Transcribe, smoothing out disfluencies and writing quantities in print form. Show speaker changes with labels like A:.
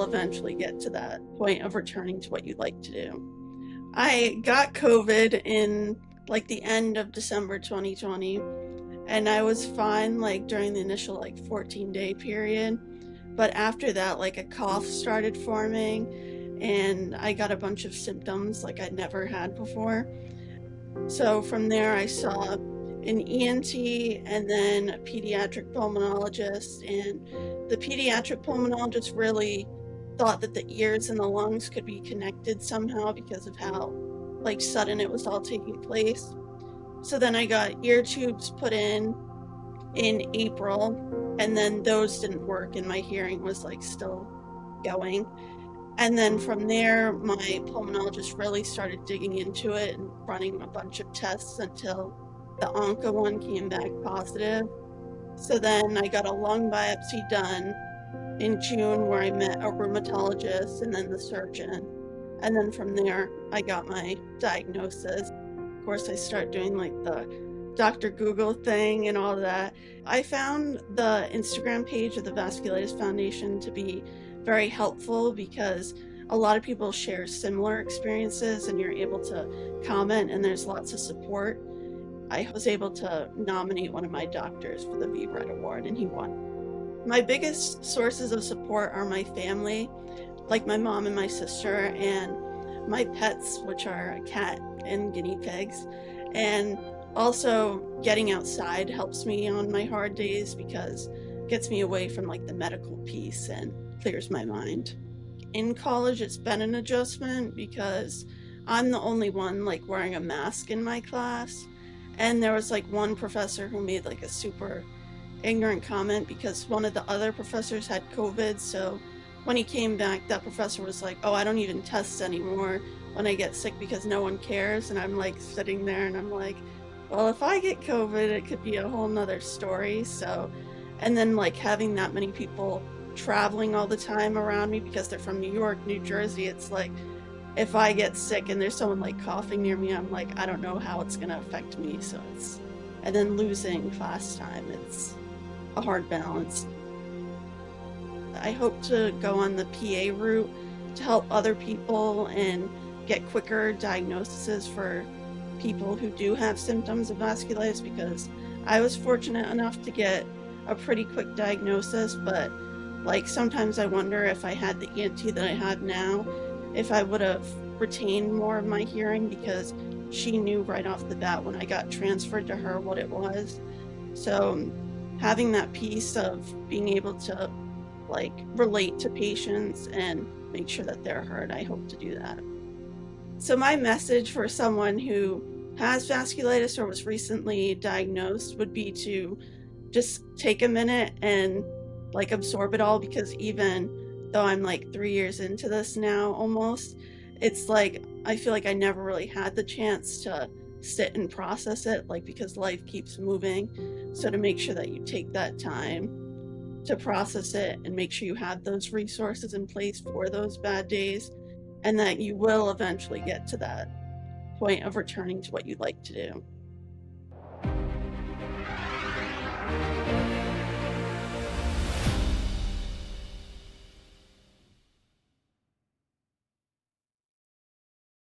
A: eventually get to that point of returning to what you'd like to do. I got COVID in like the end of December 2020, and I was fine like during the initial like 14-day period. But after that, like a cough started forming and I got a bunch of symptoms like I'd never had before. So from there, I saw an ENT and then a pediatric pulmonologist. And the pediatric pulmonologist really thought that the ears and the lungs could be connected somehow because of how like sudden it was all taking place. So then I got ear tubes put in April, and then those didn't work and my hearing was like still going. And then from there, my pulmonologist really started digging into it and running a bunch of tests until the onco one came back positive. So then I got a lung biopsy done in June where I met a rheumatologist and then the surgeon. And then from there, I got my diagnosis. Of course, I started doing like the Dr. Google thing and all that. I found the Instagram page of the Vasculitis Foundation to be very helpful because a lot of people share similar experiences and you're able to comment and there's lots of support. I was able to nominate one of my doctors for the VRED Award and he won. My biggest sources of support are my family, like my mom and my sister, and my pets, which are a cat and guinea pigs. And also getting outside helps me on my hard days because it gets me away from like the medical piece and clears my mind. In college, it's been an adjustment because I'm the only one like wearing a mask in my class. And there was like one professor who made like a super ignorant comment because one of the other professors had COVID. So when he came back, that professor was like, oh, I don't even test anymore when I get sick because no one cares. And I'm like sitting there and I'm like, well, if I get COVID, it could be a whole nother story. So, and then like having that many people traveling all the time around me because they're from New York, New Jersey, it's like, if I get sick and there's someone like coughing near me, I'm like, I don't know how it's gonna affect me. So it's, and then losing class time, it's a hard balance. I hope to go on the PA route to help other people and get quicker diagnoses for people who do have symptoms of vasculitis, because I was fortunate enough to get a pretty quick diagnosis, but like sometimes I wonder if I had the ENT that I had now, if I would have retained more of my hearing, because she knew right off the bat when I got transferred to her what it was. So having that piece of being able to like relate to patients and make sure that they're heard, I hope to do that. So my message for someone who has vasculitis or was recently diagnosed would be to just take a minute and like absorb it all, because even though I'm like 3 years into this now almost, it's like I feel like I never really had the chance to sit and process it, like because life keeps moving. So to make sure that you take that time to process it and make sure you have those resources in place for those bad days, and that you will eventually get to that point of returning to what you'd like to do.